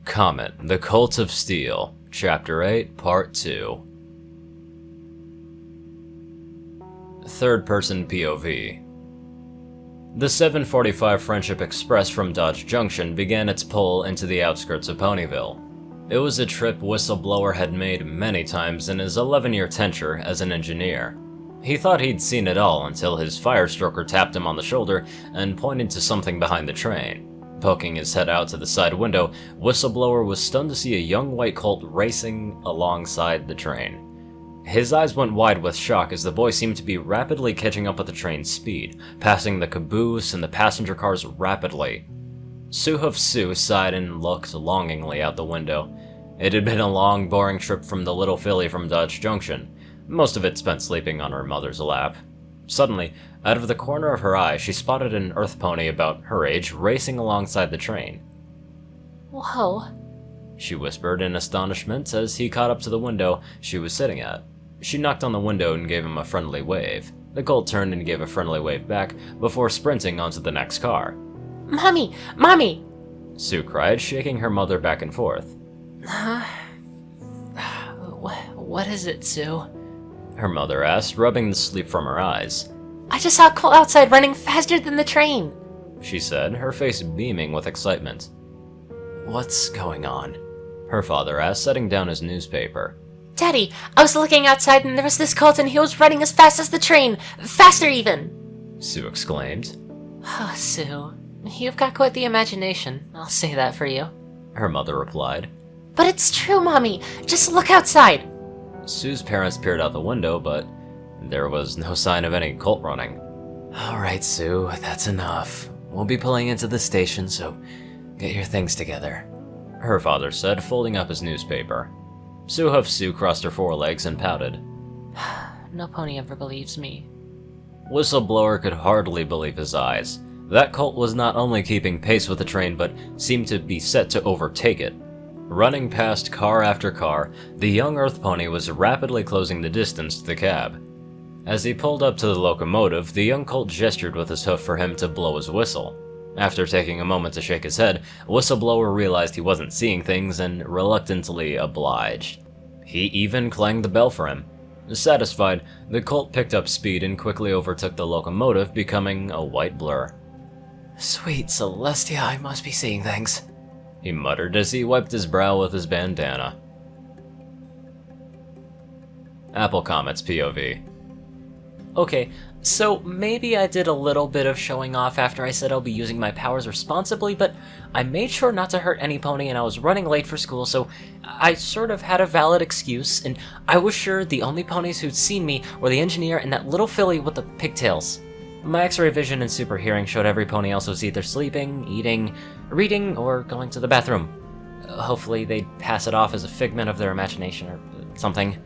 Comet The Colt of Steel, Chapter 8, Part 2. Third-person POV. The 745 Friendship Express from Dodge Junction began its pull into the outskirts of Ponyville. It was a trip Whistleblower had made many times in his 11-year tenure as an engineer. He thought he'd seen it all until his firestroker tapped him on the shoulder and pointed to something behind the train. Poking his head out to the side window, Whistleblower was stunned to see a young white colt racing alongside the train. His eyes went wide with shock as the boy seemed to be rapidly catching up with the train's speed, passing the caboose and the passenger cars rapidly. Suhoof Sue sighed and looked longingly out the window. It had been a long, boring trip from the little filly from Dodge Junction, most of it spent sleeping on her mother's lap. Suddenly, out of the corner of her eye, she spotted an earth pony about her age racing alongside the train. "Whoa," she whispered in astonishment as he caught up to the window she was sitting at. She knocked on the window and gave him a friendly wave. The colt turned and gave a friendly wave back before sprinting onto the next car. "Mommy! Mommy!" Sue cried, shaking her mother back and forth. What is it, Sue?" Her mother asked, rubbing the sleep from her eyes. "I just saw Colt outside running faster than the train," she said, her face beaming with excitement. "What's going on?" her father asked, setting down his newspaper. "Daddy, I was looking outside and there was this Colt and he was running as fast as the train, faster even!" Sue exclaimed. "Oh, Sue, you've got quite the imagination, I'll say that for you," her mother replied. "But it's true, Mommy, just look outside." Sue's parents peered out the window, but there was no sign of any colt running. "All right, Sue, that's enough. We'll be pulling into the station, so get your things together," her father said, folding up his newspaper. Suhoof Sue crossed her forelegs and pouted. "No pony ever believes me." Whistleblower could hardly believe his eyes. That colt was not only keeping pace with the train, but seemed to be set to overtake it. Running past car after car, the young earth pony was rapidly closing the distance to the cab. As he pulled up to the locomotive, the young colt gestured with his hoof for him to blow his whistle. After taking a moment to shake his head, Whistleblower realized he wasn't seeing things and reluctantly obliged. He even clanged the bell for him. Satisfied, the colt picked up speed and quickly overtook the locomotive, becoming a white blur. "Sweet Celestia, I must be seeing things," he muttered as he wiped his brow with his bandana. Apple Comet's POV. Okay, so maybe I did a little bit of showing off after I said I'll be using my powers responsibly, but I made sure not to hurt any pony and I was running late for school, so I sort of had a valid excuse, and I was sure the only ponies who'd seen me were the engineer and that little filly with the pigtails. My X-ray vision and super hearing showed every pony else was either sleeping, eating, reading, or going to the bathroom. Hopefully they'd pass it off as a figment of their imagination or something.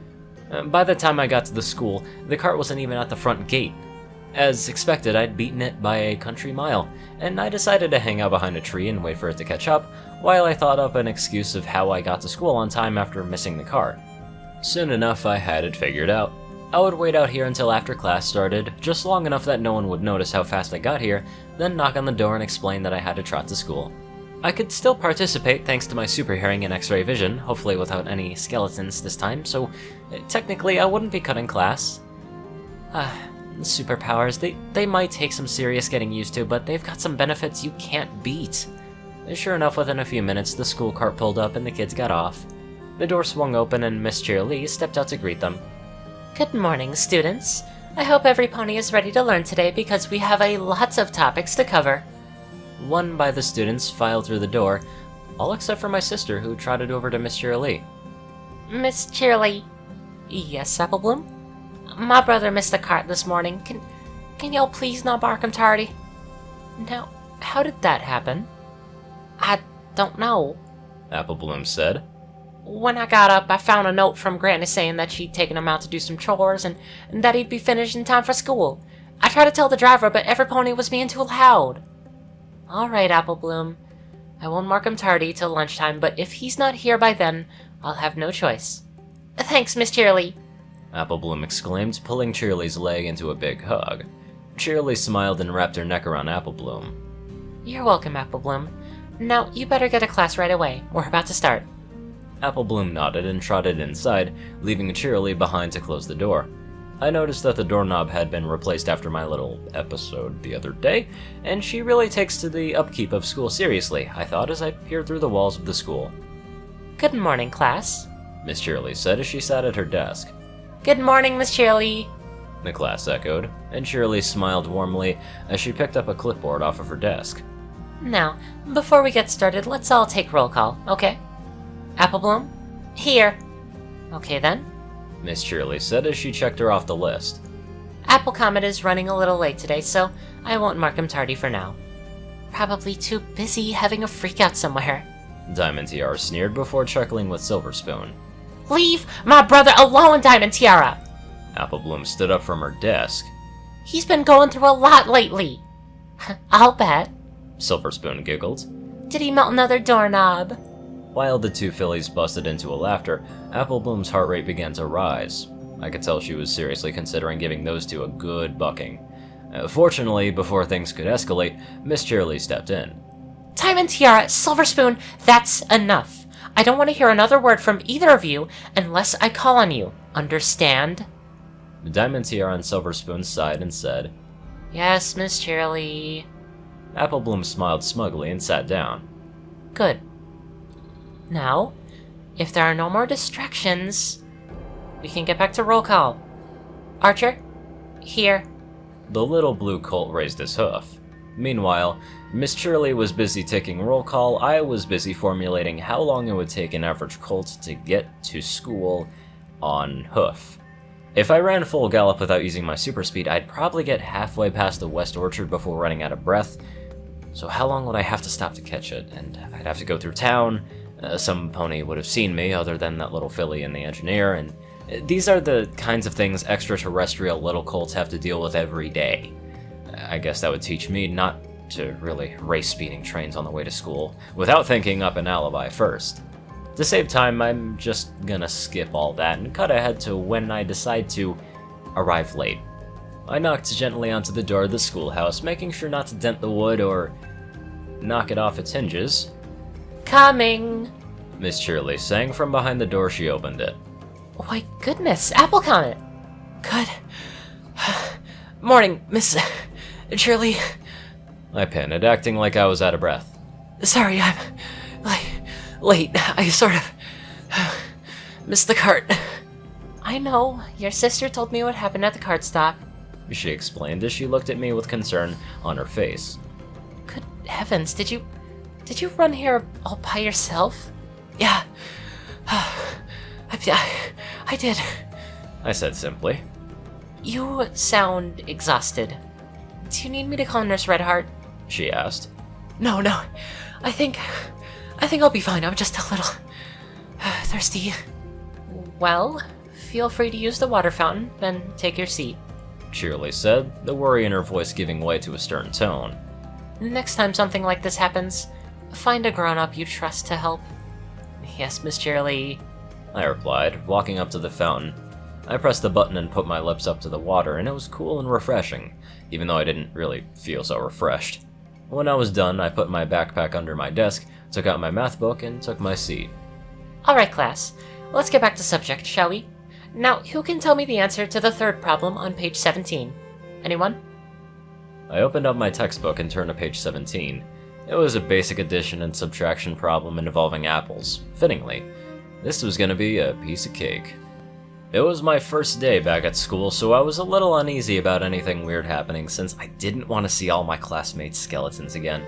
By the time I got to the school, the cart wasn't even at the front gate. As expected, I'd beaten it by a country mile, and I decided to hang out behind a tree and wait for it to catch up, while I thought up an excuse of how I got to school on time after missing the cart. Soon enough, I had it figured out. I would wait out here until after class started, just long enough that no one would notice how fast I got here, then knock on the door and explain that I had to trot to school. I could still participate thanks to my super hearing and X-ray vision, hopefully without any skeletons this time, so technically I wouldn't be cutting class. Superpowers, they might take some serious getting used to, but they've got some benefits you can't beat. Sure enough, within a few minutes, the school cart pulled up and the kids got off. The door swung open and Miss Cheerlee stepped out to greet them. "Good morning, students. I hope every pony is ready to learn today because we have lots of topics to cover." One by the students filed through the door, all except for my sister, who trotted over to Miss Cheerlee. "Miss Cheerlee." "Yes, Applebloom?" "My brother missed the cart this morning. Can y'all please not bark him tardy?" "Now, how did that happen?" "I don't know," Applebloom said. "When I got up, I found a note from Granny saying that she'd taken him out to do some chores and that he'd be finished in time for school. I tried to tell the driver, but every pony was being too loud." "All right, Applebloom. I won't mark him tardy till lunchtime, but if he's not here by then, I'll have no choice." "Thanks, Miss Cheerlee," Applebloom exclaimed, pulling Cheerlee's leg into a big hug. Cheerlee smiled and wrapped her neck around Applebloom. "You're welcome, Applebloom. Now, you better get to class right away. We're about to start. Apple Bloom nodded and trotted inside, leaving Cheerily behind to close the door. I noticed that the doorknob had been replaced after my little episode the other day, and she really takes to the upkeep of school seriously, I thought as I peered through the walls of the school. Good morning, class, Miss Cheerily said as she sat at her desk. Good morning, Miss Cheerily, The class echoed, and Cheerily smiled warmly as she picked up a clipboard off of her desk. Now, before we get started, let's all take roll call, okay? Apple Bloom? Here. Okay then. Miss Cheerily said as she checked her off the list. Apple Comet is running a little late today, so I won't mark him tardy for now. Probably too busy having a freakout somewhere. Diamond Tiara sneered before chuckling with Silver Spoon. Leave my brother alone, Diamond Tiara! Apple Bloom stood up from her desk. He's been going through a lot lately. I'll bet. Silver Spoon giggled. Did he melt another doorknob? While the two fillies busted into a laughter, Apple Bloom's heart rate began to rise. I could tell she was seriously considering giving those two a good bucking. Fortunately, before things could escalate, Miss Cheerily stepped in. Diamond Tiara, Silver Spoon, that's enough. I don't want to hear another word from either of you unless I call on you. Understand? Diamond Tiara and Silver Spoon sighed and said, Yes, Miss Cheerily. Apple Bloom smiled smugly and sat down. Good. Now, if there are no more distractions, we can get back to roll call. Archer, here. The little blue colt raised his hoof. Meanwhile, Miss Cheerily was busy taking roll call. I was busy formulating how long it would take an average colt to get to school on hoof. If I ran full gallop without using my super speed, I'd probably get halfway past the West Orchard before running out of breath. So how long would I have to stop to catch it? And I'd have to go through town. Some pony would have seen me other than that little filly and the engineer, and these are the kinds of things extraterrestrial little colts have to deal with every day. I guess that would teach me not to really race speeding trains on the way to school without thinking up an alibi first. To save time, I'm just gonna skip all that and cut ahead to when I decide to arrive late. I knocked gently onto the door of the schoolhouse, making sure not to dent the wood or knock it off its hinges. Coming! Miss Cheerily sang from behind the door. She opened it. Why, goodness, Apple Comet! Good morning, Miss Cheerily. I panted, acting like I was out of breath. Sorry, I'm late. I sort of missed the cart. I know. Your sister told me what happened at the cart stop. She explained as she looked at me with concern on her face. Good heavens, did you run here all by yourself? Yeah. I did. I said simply. You sound exhausted. Do you need me to call Nurse Redheart? She asked. No. I think I'll be fine. I'm just a little thirsty. Well, feel free to use the water fountain, then take your seat. Cheerily said, the worry in her voice giving way to a stern tone. Next time something like this happens, find a grown-up you trust to help. Yes, Miss Cheerily. I replied, walking up to the fountain. I pressed the button and put my lips up to the water, and it was cool and refreshing, even though I didn't really feel so refreshed. When I was done, I put my backpack under my desk, took out my math book, and took my seat. Alright, class. Let's get back to subject, shall we? Now, who can tell me the answer to the third problem on page 17? Anyone? I opened up my textbook and turned to page 17. It was a basic addition and subtraction problem involving apples. Fittingly, this was gonna be a piece of cake. It was my first day back at school, so I was a little uneasy about anything weird happening since I didn't want to see all my classmates' skeletons again.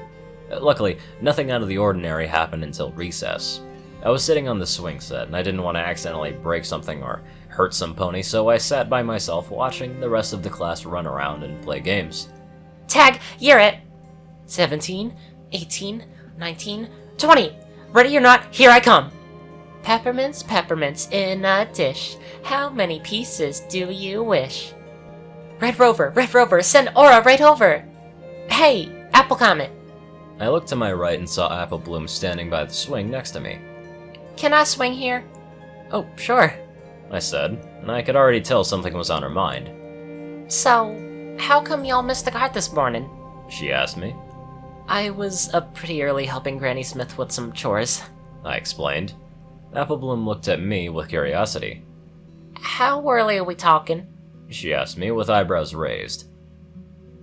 Luckily, nothing out of the ordinary happened until recess. I was sitting on the swing set, and I didn't want to accidentally break something or hurt some pony, so I sat by myself watching the rest of the class run around and play games. Tag, you're it! 17, 18, 19, 20! Ready or not, here I come! Peppermints, peppermints in a dish. How many pieces do you wish? Red Rover, send Aura right over! Hey, Apple Comet! I looked to my right and saw Apple Bloom standing by the swing next to me. Can I swing here? Oh, sure. I said, and I could already tell something was on her mind. So, how come y'all missed the cart this morning? She asked me. I was up pretty early helping Granny Smith with some chores, I explained. Apple Bloom looked at me with curiosity. How early are we talking? She asked me with eyebrows raised.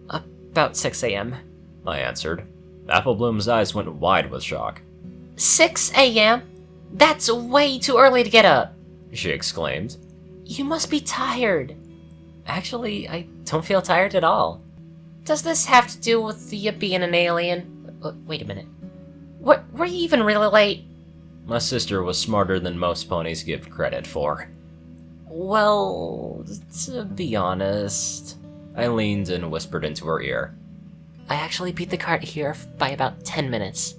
About 6 a.m. I answered. Apple Bloom's eyes went wide with shock. 6 a.m.? That's way too early to get up! She exclaimed. You must be tired. Actually, I don't feel tired at all. Does this have to do with you being an alien? Wait a minute. Were you even really late? My sister was smarter than most ponies give credit for. Well, to be honest... I leaned and whispered into her ear. I actually beat the cart here by about 10 minutes.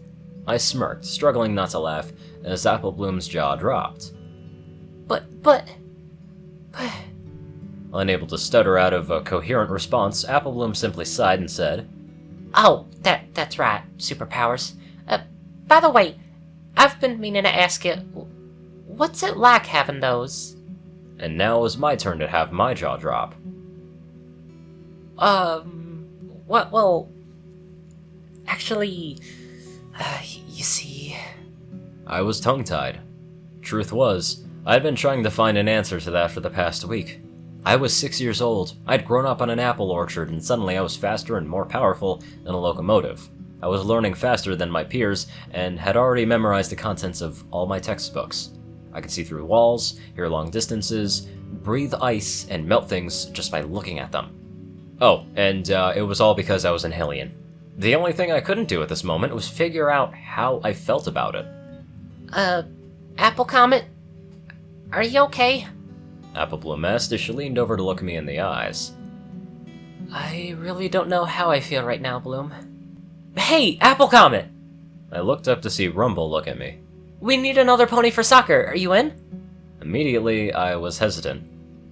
I smirked, struggling not to laugh, as Apple Bloom's jaw dropped. But... Unable to stutter out of a coherent response, Apple Bloom simply sighed and said, Oh, that's right, superpowers. By the way, I've been meaning to ask you, what's it like having those? And now it was my turn to have my jaw drop. Well, actually, you see... I was tongue-tied. Truth was, I'd been trying to find an answer to that for the past week. I was 6 years old, I'd grown up on an apple orchard, and suddenly I was faster and more powerful than a locomotive. I was learning faster than my peers, and had already memorized the contents of all my textbooks. I could see through walls, hear long distances, breathe ice, and melt things just by looking at them. Oh, and it was all because I was an alien. The only thing I couldn't do at this moment was figure out how I felt about it. Apple Comet? Are you okay? Apple Bloom asked as she leaned over to look me in the eyes. I really don't know how I feel right now, Bloom. Hey, Apple Comet! I looked up to see Rumble look at me. We need another pony for soccer, are you in? Immediately, I was hesitant.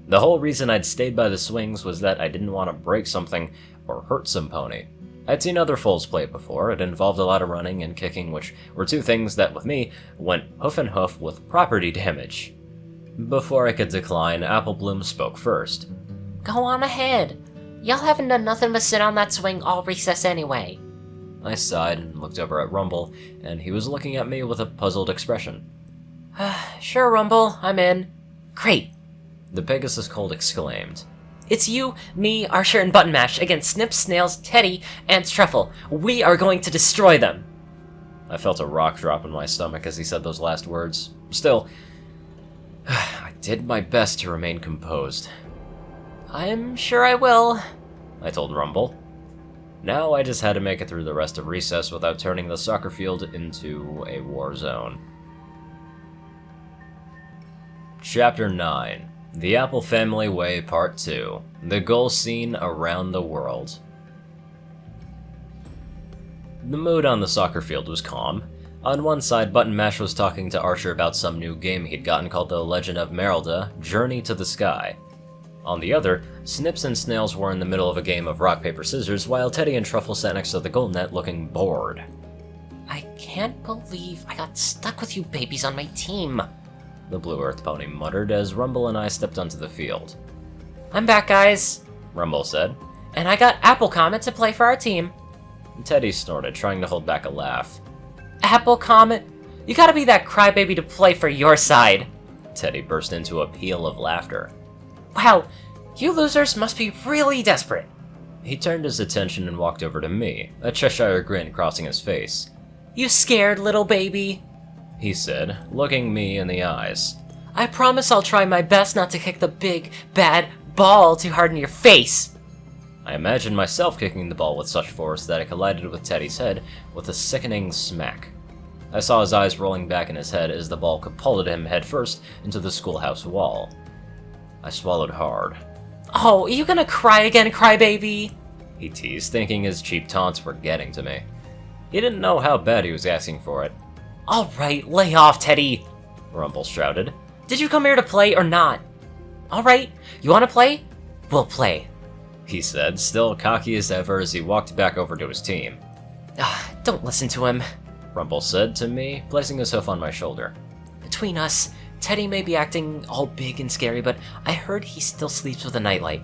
The whole reason I'd stayed by the swings was that I didn't want to break something or hurt some pony. I'd seen other foals play before. It involved a lot of running and kicking, which were two things that, with me, went hoof and hoof with property damage. Before I could decline, Apple Bloom spoke first. Go on ahead. Y'all haven't done nothing but sit on that swing all recess anyway. I sighed and looked over at Rumble, and he was looking at me with a puzzled expression. Sure, Rumble, I'm in. Great. The Pegasus Colt exclaimed. It's you, me, Archer, and Button Mash against Snip, Snails, Teddy, and Truffle. We are going to destroy them. I felt a rock drop in my stomach as he said those last words. Still, I did my best to remain composed. I'm sure I will, I told Rumble. Now I just had to make it through the rest of recess without turning the soccer field into a war zone. Chapter 9. The Apple Family Way Part 2. The goal scene around the world. The mood on the soccer field was calm. On one side, Button Mash was talking to Archer about some new game he'd gotten called The Legend of Merelda: Journey to the Sky. On the other, Snips and Snails were in the middle of a game of rock, paper, scissors, while Teddy and Truffle sat next to the goal net looking bored. I can't believe I got stuck with you babies on my team, the Blue Earth Pony muttered as Rumble and I stepped onto the field. I'm back, guys, Rumble said. And I got Apple Comet to play for our team. Teddy snorted, trying to hold back a laugh. Apple Comet? You gotta be that crybaby to play for your side. Teddy burst into a peal of laughter. Wow, you losers must be really desperate. He turned his attention and walked over to me, a Cheshire grin crossing his face. You scared, little baby? He said, looking me in the eyes. I promise I'll try my best not to kick the big, bad ball too hard in your face. I imagined myself kicking the ball with such force that it collided with Teddy's head with a sickening smack. I saw his eyes rolling back in his head as the ball catapulted him headfirst into the schoolhouse wall. I swallowed hard. Oh, are you gonna cry again, crybaby? He teased, thinking his cheap taunts were getting to me. He didn't know how bad he was asking for it. Alright, lay off, Teddy, Rumble shouted. Did you come here to play or not? Alright, you wanna play? We'll play, he said, still cocky as ever as he walked back over to his team. Don't listen to him, Rumble said to me, placing his hoof on my shoulder. Between us, Teddy may be acting all big and scary, but I heard he still sleeps with a nightlight.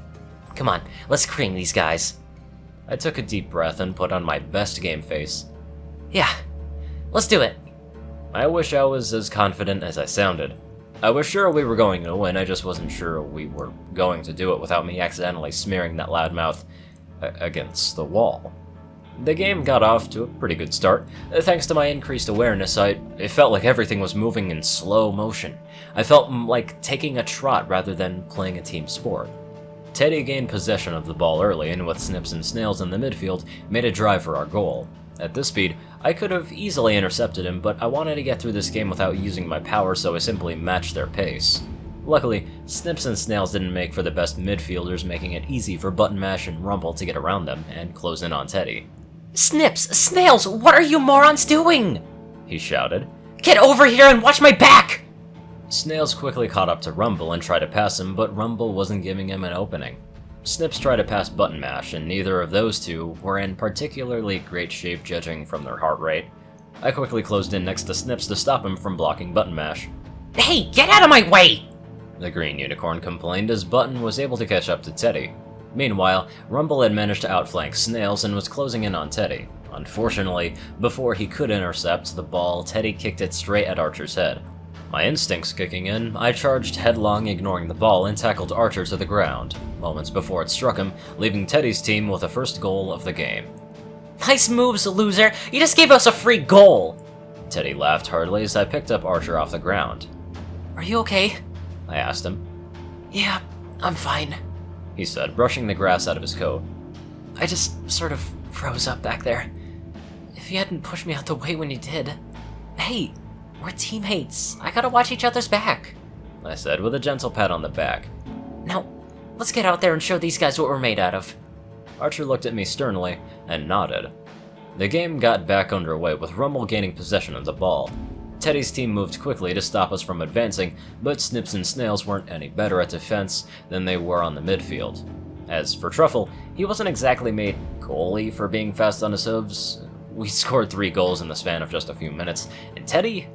Come on, let's cream these guys. I took a deep breath and put on my best game face. Yeah, let's do it. I wish I was as confident as I sounded. I was sure we were going to win, I just wasn't sure we were going to do it without me accidentally smearing that loudmouth against the wall. The game got off to a pretty good start. Thanks to my increased awareness, it felt like everything was moving in slow motion. I felt like taking a trot rather than playing a team sport. Teddy gained possession of the ball early, and with Snips and Snails in the midfield, made a drive for our goal. At this speed, I could have easily intercepted him, but I wanted to get through this game without using my power, so I simply matched their pace. Luckily, Snips and Snails didn't make for the best midfielders, making it easy for Button Mash and Rumble to get around them and close in on Teddy. Snips, Snails, what are you morons doing? He shouted. Get over here and watch my back! Snails quickly caught up to Rumble and tried to pass him, but Rumble wasn't giving him an opening. Snips tried to pass Button Mash, and neither of those two were in particularly great shape judging from their heart rate. I quickly closed in next to Snips to stop him from blocking Button Mash. Hey, get out of my way! The green unicorn complained as Button was able to catch up to Teddy. Meanwhile, Rumble had managed to outflank Snails and was closing in on Teddy. Unfortunately, before he could intercept the ball, Teddy kicked it straight at Archer's head. My instincts kicking in, I charged headlong, ignoring the ball, and tackled Archer to the ground, moments before it struck him, leaving Teddy's team with the first goal of the game. Nice moves, loser! You just gave us a free goal! Teddy laughed heartily as I picked up Archer off the ground. Are you okay? I asked him. Yeah, I'm fine, he said, brushing the grass out of his coat. I just sort of froze up back there. If you hadn't pushed me out the way when you did... Hey, we're teammates. I gotta watch each other's back, I said with a gentle pat on the back. Now, let's get out there and show these guys what we're made out of. Archer looked at me sternly and nodded. The game got back underway with Rumble gaining possession of the ball. Teddy's team moved quickly to stop us from advancing, but Snips and Snails weren't any better at defense than they were on the midfield. As for Truffle, he wasn't exactly made goalie for being fast on his hooves. We scored 3 goals in the span of just a few minutes, and Teddy...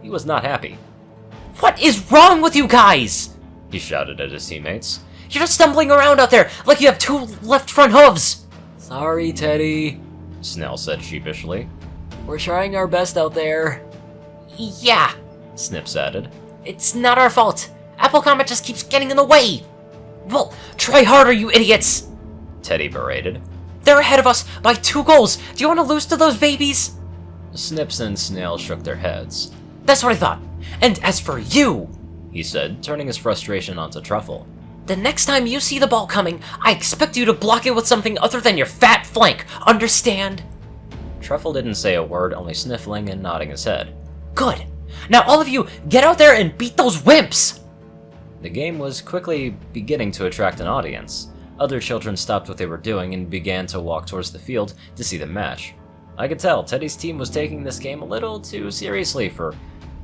he was not happy. What is wrong with you guys? He shouted at his teammates. You're just stumbling around out there like you have 2 left front hooves! Sorry, Teddy, Snell said sheepishly. We're trying our best out there. Yeah, Snips added. It's not our fault. Apple Comet just keeps getting in the way. Well, try harder, you idiots! Teddy berated. They're ahead of us by 2 goals. Do you want to lose to those babies? Snips and Snail shook their heads. That's what I thought. And as for you, he said, turning his frustration onto Truffle. The next time you see the ball coming, I expect you to block it with something other than your fat flank. Understand? Truffle didn't say a word, only sniffling and nodding his head. Good. Now all of you, get out there and beat those wimps! The game was quickly beginning to attract an audience. Other children stopped what they were doing and began to walk towards the field to see the match. I could tell Teddy's team was taking this game a little too seriously for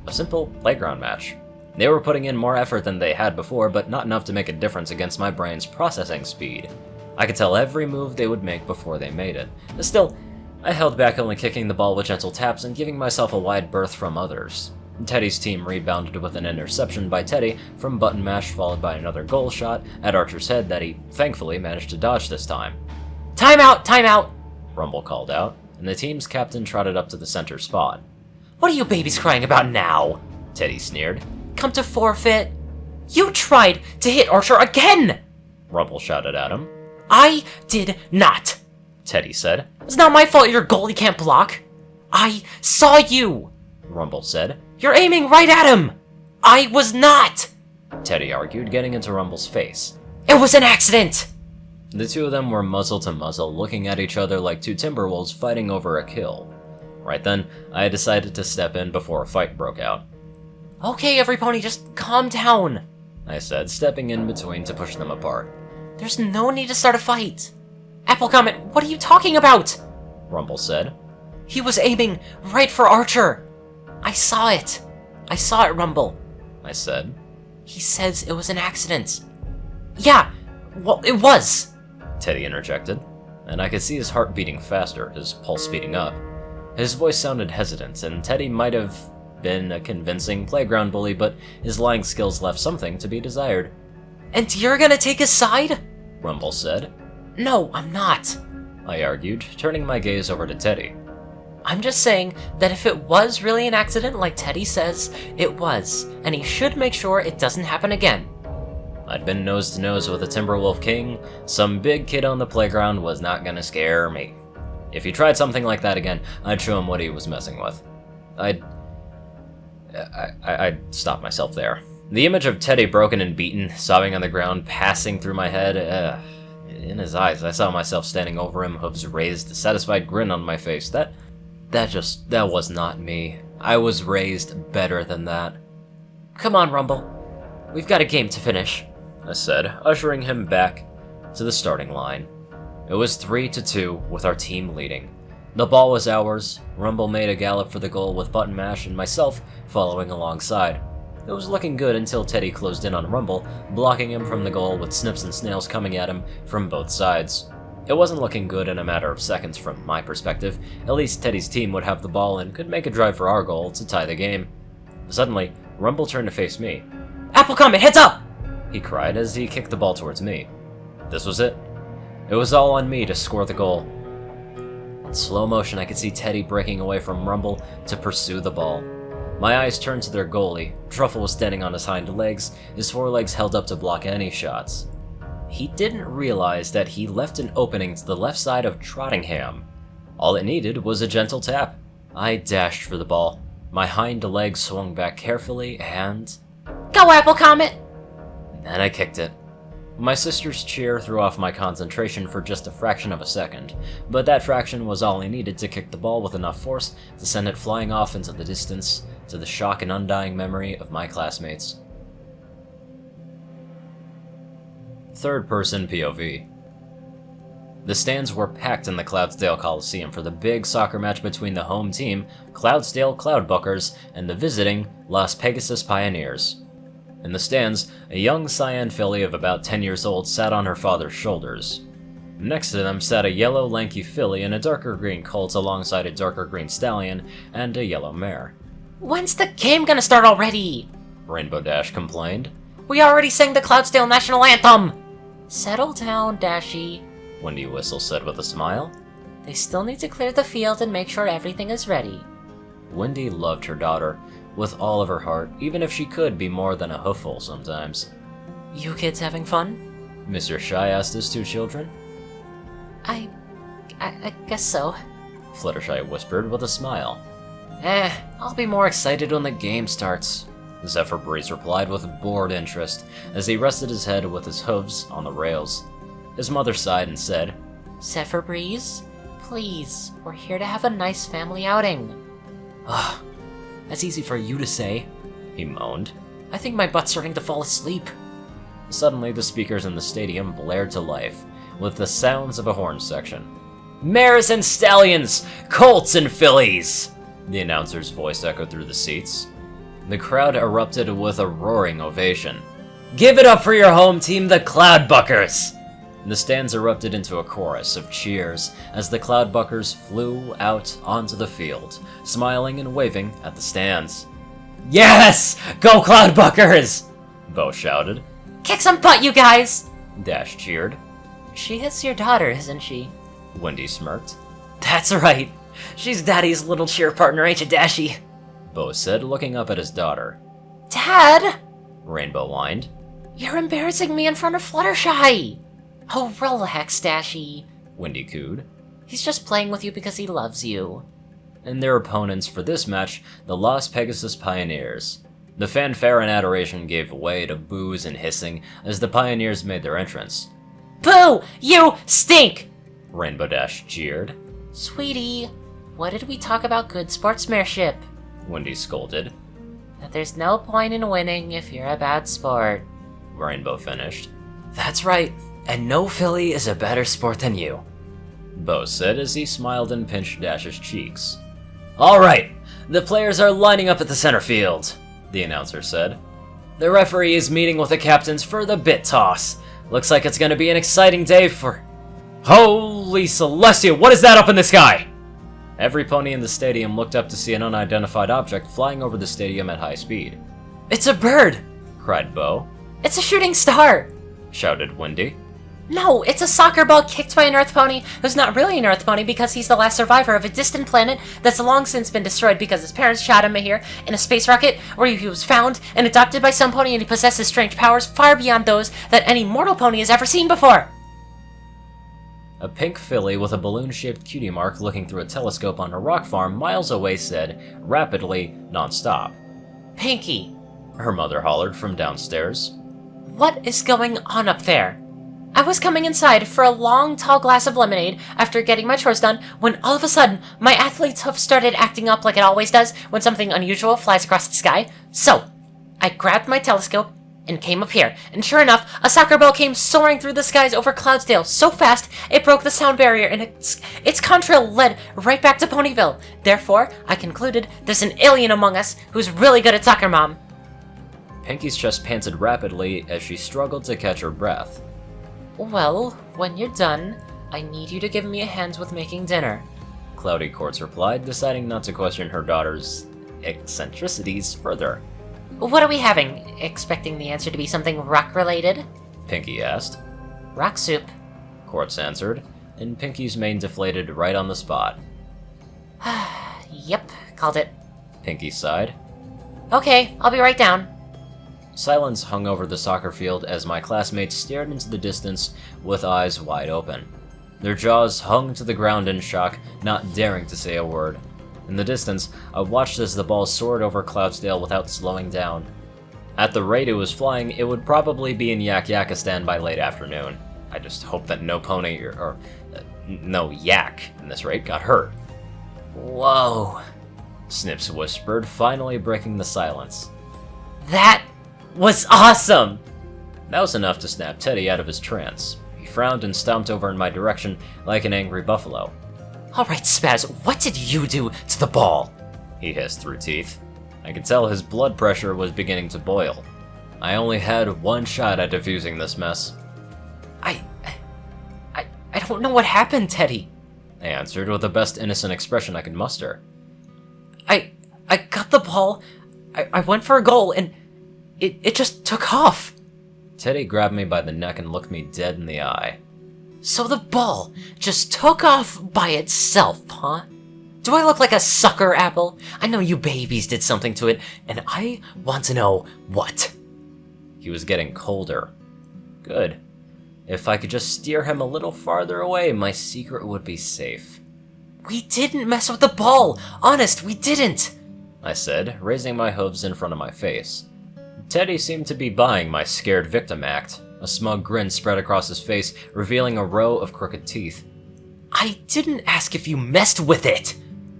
a simple playground match. They were putting in more effort than they had before, but not enough to make a difference against my brain's processing speed. I could tell every move they would make before they made it. Still, I held back, only kicking the ball with gentle taps and giving myself a wide berth from others. Teddy's team rebounded with an interception by Teddy from Button Mash, followed by another goal shot at Archer's head that he thankfully managed to dodge this time. Timeout! Timeout! Rumble called out, and the team's captain trotted up to the center spot. What are you babies crying about now? Teddy sneered. Come to forfeit. You tried to hit Archer again! Rumble shouted at him. I did not, Teddy said. It's not my fault your goalie can't block. I saw you, Rumble said. You're aiming right at him! I was not! Teddy argued, getting into Rumble's face. It was an accident! The two of them were muzzle to muzzle, looking at each other like 2 timberwolves fighting over a kill. Right then, I decided to step in before a fight broke out. Okay, every pony, just calm down, I said, stepping in between to push them apart. There's no need to start a fight. Apple Comet, what are you talking about? Rumble said. He was aiming right for Archer. I saw it. I saw it, Rumble, I said. He says it was an accident. Yeah, well, it was, Teddy interjected, and I could see his heart beating faster, his pulse speeding up. His voice sounded hesitant, and Teddy might have been a convincing playground bully, but his lying skills left something to be desired. And you're gonna take his side? Rumble said. No, I'm not, I argued, turning my gaze over to Teddy. I'm just saying that if it was really an accident like Teddy says, it was, and he should make sure it doesn't happen again. I'd been nose to nose with a Timberwolf King. Some big kid on the playground was not gonna scare me. If he tried something like that again, I'd show him what he was messing with. I'd stop myself there. The image of Teddy broken and beaten, sobbing on the ground, passing through my head. In his eyes, I saw myself standing over him, hooves raised, a satisfied grin on my face. That was not me. I was raised better than that. Come on, Rumble. We've got a game to finish, I said, ushering him back to the starting line. It was 3-2, with our team leading. The ball was ours. Rumble made a gallop for the goal with button mash and myself following alongside. It was looking good until Teddy closed in on Rumble, blocking him from the goal with snips and snails coming at him from both sides. It wasn't looking good in a matter of seconds from my perspective. At least Teddy's team would have the ball and could make a drive for our goal to tie the game. Suddenly, Rumble turned to face me. Apple Comet, heads up! He cried as he kicked the ball towards me. This was it. It was all on me to score the goal. In slow motion, I could see Teddy breaking away from Rumble to pursue the ball. My eyes turned to their goalie. Truffle was standing on his hind legs, his forelegs held up to block any shots. He didn't realize that he left an opening to the left side of Trottingham. All it needed was a gentle tap. I dashed for the ball. My hind legs swung back carefully and... Go, Apple Comet! Then I kicked it. My sister's cheer threw off my concentration for just a fraction of a second, but that fraction was all I needed to kick the ball with enough force to send it flying off into the distance, to the shock and undying memory of my classmates. Third-person POV. The stands were packed in the Cloudsdale Coliseum for the big soccer match between the home team, Cloudsdale Cloudbuckers, and the visiting Las Pegasus Pioneers. In the stands, a young Saiyan filly of about 10 years old sat on her father's shoulders. Next to them sat a yellow lanky filly and a darker green colt alongside a darker green stallion and a yellow mare. When's the game gonna start already? Rainbow Dash complained. We already sang the Cloudsdale National Anthem! Settle down, Dashy, Windy Whistle said with a smile. They still need to clear the field and make sure everything is ready. Windy loved her daughter with all of her heart, even if she could be more than a hoofful sometimes. You kids having fun? Mr. Shy asked his two children. I guess so, Fluttershy whispered with a smile. I'll be more excited when the game starts, Zephyr Breeze replied with bored interest as he rested his head with his hooves on the rails. His mother sighed and said, Zephyr Breeze, please, we're here to have a nice family outing. Ugh, that's easy for you to say, he moaned. I think my butt's starting to fall asleep. Suddenly, the speakers in the stadium blared to life, with the sounds of a horn section. Mares and stallions! Colts and fillies! The announcer's voice echoed through the seats. The crowd erupted with a roaring ovation. Give it up for your home team, the Cloudbuckers! The stands erupted into a chorus of cheers as the Cloudbuckers flew out onto the field, smiling and waving at the stands. Yes! Go Cloudbuckers! Bo shouted. Kick some butt, you guys! Dash cheered. She is your daughter, isn't she? Wendy smirked. That's right. She's Daddy's little cheer partner, ain't you, Dashy? Bo said, looking up at his daughter. Dad! Rainbow whined. You're embarrassing me in front of Fluttershy! Oh, relax, Dashy. Wendy cooed. He's just playing with you because he loves you. And their opponents for this match, the Las Pegasus Pioneers. The fanfare and adoration gave way to boos and hissing as the Pioneers made their entrance. Boo! You stink! Rainbow Dash jeered. Sweetie, what did we talk about good sportsmanship? Wendy scolded. That there's no point in winning if you're a bad sport. Rainbow finished. That's right, and no filly is a better sport than you, Bo said as he smiled and pinched Dash's cheeks. All right, the players are lining up at the center field, the announcer said. The referee is meeting with the captains for the bit toss. Looks like it's going to be an exciting day for... Holy Celestia, what is that up in the sky? Every pony in the stadium looked up to see an unidentified object flying over the stadium at high speed. It's a bird, cried Bo. It's a shooting star, shouted Wendy. No, it's a soccer ball kicked by an Earth Pony who's not really an Earth Pony because he's the last survivor of a distant planet that's long since been destroyed because his parents shot him here in a space rocket where he was found and adopted by some pony and he possesses strange powers far beyond those that any mortal pony has ever seen before. A pink filly with a balloon-shaped cutie mark looking through a telescope on a rock farm miles away said, rapidly, non-stop. Pinky, Her mother hollered from downstairs. what is going on up there? I was coming inside for a long, tall glass of lemonade after getting my chores done when all of a sudden my athlete's hoof started acting up like it always does when something unusual flies across the sky. So, I grabbed my telescope and came up here, and sure enough, a soccer ball came soaring through the skies over Cloudsdale so fast it broke the sound barrier and its contrail led right back to Ponyville. Therefore, I concluded there's an alien among us who's really good at soccer, Mom. Pinky's chest panted rapidly as she struggled to catch her breath. Well, when you're done, I need you to give me a hand with making dinner. Cloudy Quartz replied, deciding not to question her daughter's eccentricities further. What are we having? Expecting the answer to be something rock-related? Pinky asked. Rock soup. Quartz answered, and Pinky's mane deflated right on the spot. Yep, called it. Pinky sighed. Okay, I'll be right down. Silence hung over the soccer field as my classmates stared into the distance with eyes wide open. Their jaws hung to the ground in shock, not daring to say a word. In the distance, I watched as the ball soared over Cloudsdale without slowing down. At the rate it was flying, it would probably be in Yak-Yakistan by late afternoon. I just hope that no pony or no yak in this rate got hurt. Whoa. Snips whispered, finally breaking the silence. That was awesome! That was enough to snap Teddy out of his trance. He frowned and stomped over in my direction like an angry buffalo. Alright, Spaz, what did you do to the ball? He hissed through teeth. I could tell his blood pressure was beginning to boil. I only had one shot at defusing this mess. I don't know what happened, Teddy. I answered with the best innocent expression I could muster. I got the ball, I went for a goal, and it just took off. Teddy grabbed me by the neck and looked me dead in the eye. So the ball just took off by itself, huh? Do I look like a sucker apple? I know you babies did something to it, and I want to know what. He was getting colder. Good. If I could just steer him a little farther away, my secret would be safe. We didn't mess with the ball! Honest, we didn't! I said, raising my hooves in front of my face. Teddy seemed to be buying my scared victim act. A smug grin spread across his face, revealing a row of crooked teeth. I didn't ask if you messed with it,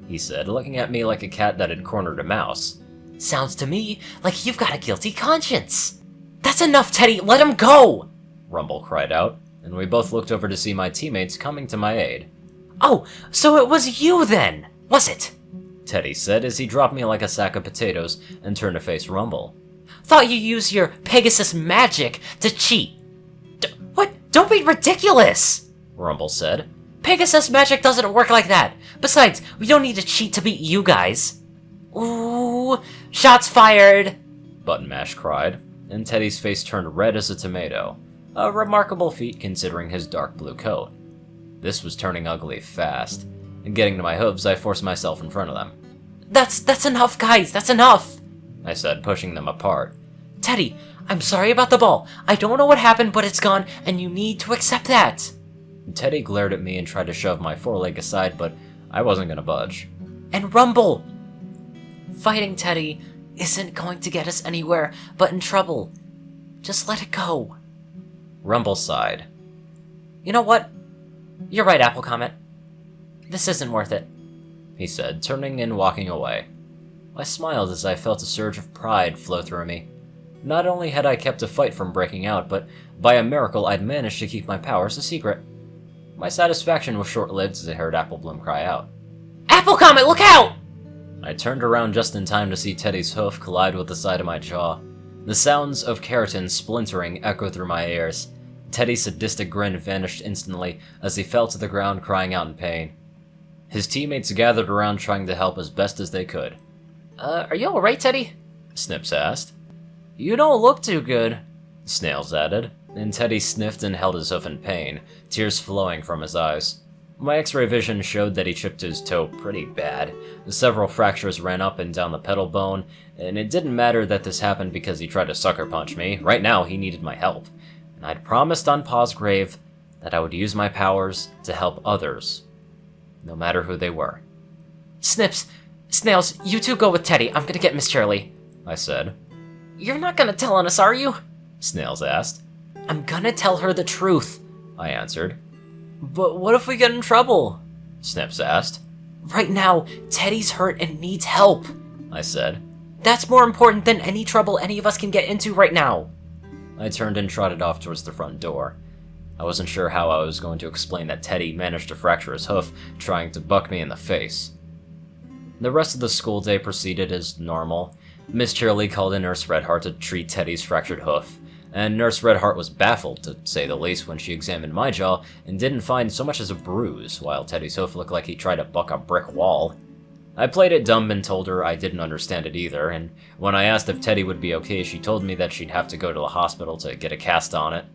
he said, looking at me like a cat that had cornered a mouse. Sounds to me like you've got a guilty conscience. That's enough, Teddy, let him go! Rumble cried out, and we both looked over to see my teammates coming to my aid. Oh, so it was you then, was it? Teddy said as he dropped me like a sack of potatoes and turned to face Rumble. Thought you used your Pegasus magic to cheat. What? Don't be ridiculous! Rumble said. Pegasus magic doesn't work like that. Besides, we don't need to cheat to beat you guys. Ooh, shots fired! Button Mash cried, and Teddy's face turned red as a tomato. A remarkable feat considering his dark blue coat. This was turning ugly fast, and getting to my hooves, I forced myself in front of them. That's enough, guys, that's enough! I said, pushing them apart. Teddy, I'm sorry about the ball. I don't know what happened, but it's gone, and you need to accept that. Teddy glared at me and tried to shove my foreleg aside, but I wasn't gonna budge. And Rumble! Fighting Teddy isn't going to get us anywhere but in trouble. Just let it go. Rumble sighed. You know what? You're right, Apple Comet. This isn't worth it, he said, turning and walking away. I smiled as I felt a surge of pride flow through me. Not only had I kept a fight from breaking out, but by a miracle I'd managed to keep my powers a secret. My satisfaction was short-lived as I heard Apple Bloom cry out. Apple Comet, look out! I turned around just in time to see Teddy's hoof collide with the side of my jaw. The sounds of keratin splintering echoed through my ears. Teddy's sadistic grin vanished instantly as he fell to the ground crying out in pain. His teammates gathered around trying to help as best as they could. Are you alright, Teddy? Snips asked. You don't look too good, Snails added. and Teddy sniffed and held his hoof in pain, tears flowing from his eyes. My x-ray vision showed that he chipped his toe pretty bad. Several fractures ran up and down the pedal bone, and it didn't matter that this happened because he tried to sucker punch me. Right now, he needed my help. And I'd promised on Pa's grave that I would use my powers to help others, no matter who they were. Snips, Snails, you two go with Teddy. I'm gonna get Miss Shirley, I said. You're not gonna tell on us, are you? Snails asked. I'm gonna tell her the truth, I answered. But what if we get in trouble? Snips asked. Right now, Teddy's hurt and needs help, I said. That's more important than any trouble any of us can get into right now. I turned and trotted off towards the front door. I wasn't sure how I was going to explain that Teddy managed to fracture his hoof trying to buck me in the face. The rest of the school day proceeded as normal. Miss Shirley called in Nurse Redheart to treat Teddy's fractured hoof, and Nurse Redheart was baffled, to say the least, when she examined my jaw and didn't find so much as a bruise, while Teddy's hoof looked like he tried to buck a brick wall. I played it dumb and told her I didn't understand it either, and when I asked if Teddy would be okay, she told me that she'd have to go to the hospital to get a cast on it.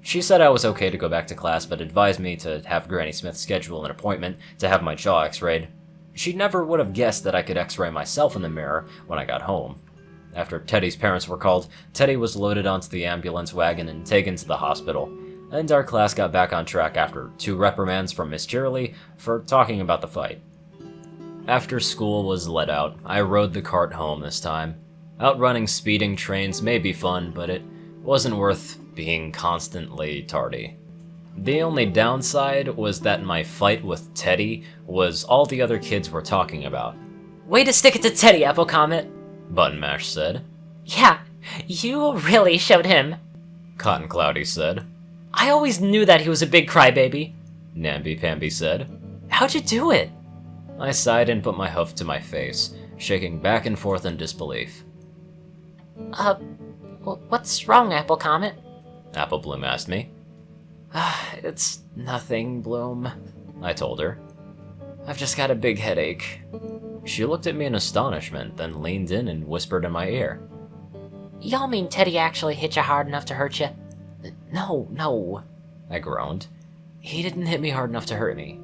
She said I was okay to go back to class, but advised me to have Granny Smith schedule an appointment to have my jaw x-rayed. She never would have guessed that I could x-ray myself in the mirror when I got home. After Teddy's parents were called, Teddy was loaded onto the ambulance wagon and taken to the hospital, and our class got back on track after 2 reprimands from Miss Shirley for talking about the fight. After school was let out, I rode the cart home this time. Outrunning speeding trains may be fun, but it wasn't worth being constantly tardy. The only downside was that my fight with Teddy was all the other kids were talking about. Way to stick it to Teddy, Apple Comet, Button Mash said. Yeah, you really showed him. Cotton Cloudy said. I always knew that he was a big crybaby, Namby Pamby said. How'd you do it? I sighed and put my hoof to my face, shaking back and forth in disbelief. What's wrong, Apple Comet? Apple Bloom asked me. It's nothing, Bloom, I told her. I've just got a big headache. She looked at me in astonishment, then leaned in and whispered in my ear. Y'all mean Teddy actually hit you hard enough to hurt you? No, I groaned. He didn't hit me hard enough to hurt me.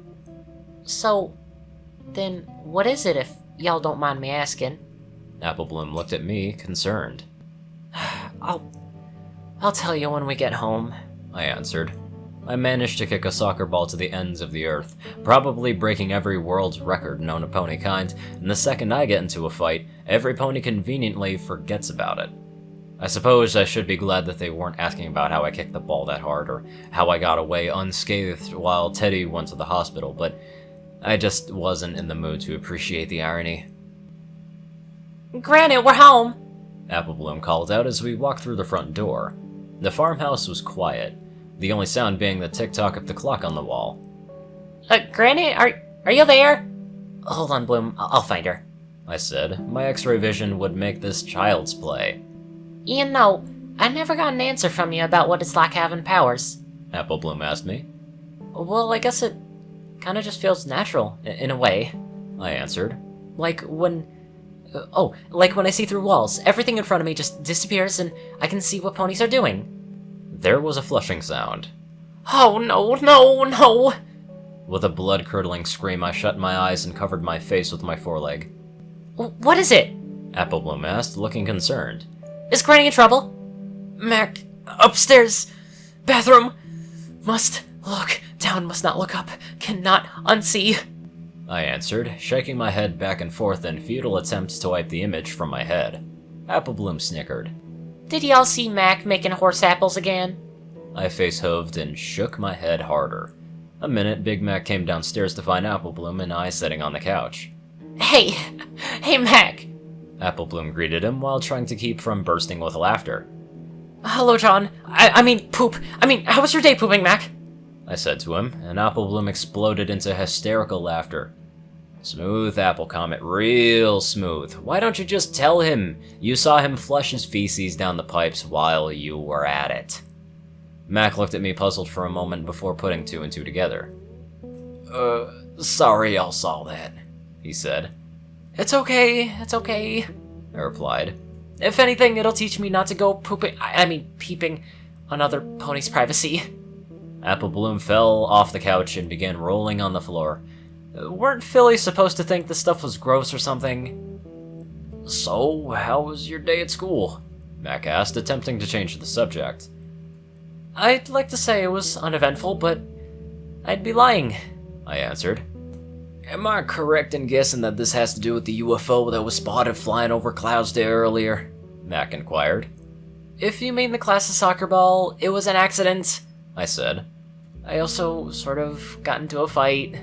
So, then what is it if y'all don't mind me asking? Apple Bloom looked at me, concerned. I'll tell you when we get home, I answered. I managed to kick a soccer ball to the ends of the earth, probably breaking every world's record known to pony kind, and the second I get into a fight, every pony conveniently forgets about it. I suppose I should be glad that they weren't asking about how I kicked the ball that hard, or how I got away unscathed while Teddy went to the hospital, but I just wasn't in the mood to appreciate the irony. Granny, we're home! Apple Bloom called out as we walked through the front door. The farmhouse was quiet, the only sound being the tick-tock of the clock on the wall. Granny, are you there? Hold on, Bloom, I'll find her, I said. My x-ray vision would make this child's play. You know, I never got an answer from you about what it's like having powers. Apple Bloom asked me. Well, I guess it kinda just feels natural, in a way. I answered. Like when I see through walls. Everything in front of me just disappears and I can see what ponies are doing. There was a flushing sound. Oh no! With a blood-curdling scream, I shut my eyes and covered my face with my foreleg. What is it? Apple Bloom asked, looking concerned. Is Granny in trouble? Mac, upstairs. Bathroom. Must look down, must not look up. Cannot unsee. I answered, shaking my head back and forth in futile attempts to wipe the image from my head. Apple Bloom snickered. Did y'all see Mac making horse apples again? I face-hoved and shook my head harder. A minute, Big Mac came downstairs to find Apple Bloom and I sitting on the couch. Hey Mac! Apple Bloom greeted him while trying to keep from bursting with laughter. Hello, John. I mean, poop. How was your day, Pooping Mac? I said to him, and Apple Bloom exploded into hysterical laughter. Smooth, Apple Comet, real smooth. Why don't you just tell him you saw him flush his feces down the pipes while you were at it? Mac looked at me puzzled for a moment before putting 2 and 2 together. Sorry I saw that, he said. It's okay, I replied. If anything, it'll teach me not to go peeping another pony's privacy. Apple Bloom fell off the couch and began rolling on the floor. Weren't Phillies supposed to think this stuff was gross or something? So, how was your day at school? Mac asked, attempting to change the subject. I'd like to say it was uneventful, but I'd be lying, I answered. Am I correct in guessing that this has to do with the UFO that was spotted flying over Cloudsdale earlier? Mac inquired. If you mean the class of soccer ball, it was an accident, I said. I also sort of got into a fight.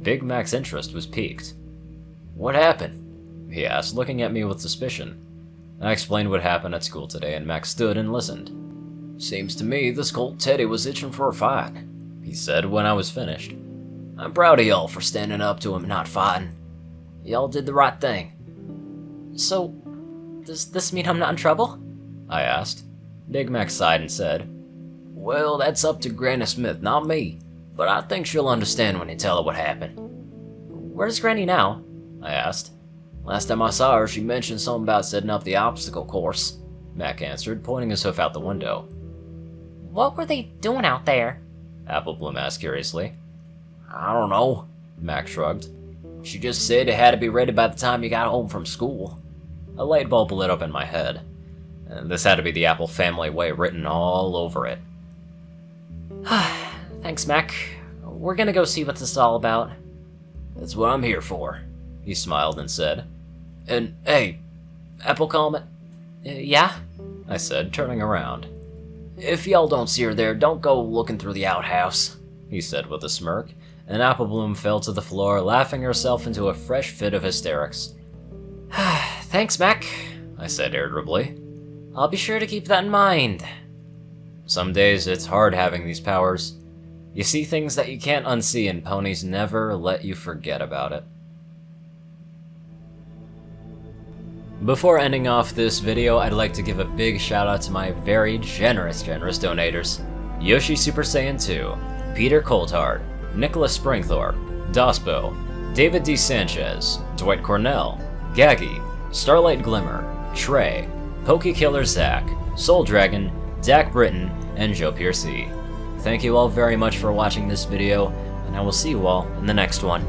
Big Mac's interest was piqued. What happened? He asked, looking at me with suspicion. I explained what happened at school today, and Mac stood and listened. Seems to me this Colt Teddy was itching for a fight, he said when I was finished. I'm proud of y'all for standing up to him and not fighting. Y'all did the right thing. So, does this mean I'm not in trouble? I asked. Big Mac sighed and said, Well, that's up to Granny Smith, not me. But I think she'll understand when you tell her what happened. Where's Granny now? I asked. Last time I saw her, she mentioned something about setting up the obstacle course, Mac answered, pointing his hoof out the window. What were they doing out there? Apple Bloom asked curiously. I don't know, Mac shrugged. She just said it had to be ready by the time you got home from school. A light bulb lit up in my head. This had to be the Apple family way written all over it. Thanks, Mac. We're gonna go see what this is all about. That's what I'm here for, he smiled and said. And, hey, Apple Comet? Yeah? I said, turning around. If y'all don't see her there, don't go looking through the outhouse, he said with a smirk, and Apple Bloom fell to the floor, laughing herself into a fresh fit of hysterics. Thanks, Mac, I said irritably. I'll be sure to keep that in mind. Some days it's hard having these powers. You see things that you can't unsee, and ponies never let you forget about it. Before ending off this video, I'd like to give a big shout out to my very generous donators. Yoshi Super Saiyan 2, Peter Coulthard, Nicholas Springthorpe, Dospo, David D. Sanchez, Dwight Cornel, Gagi, Starlight Glimmer, Trey, Pokekillerzach, SoulDragon, Britton, and Joe Piercy. Thank you all very much for watching this video, and I will see you all in the next one.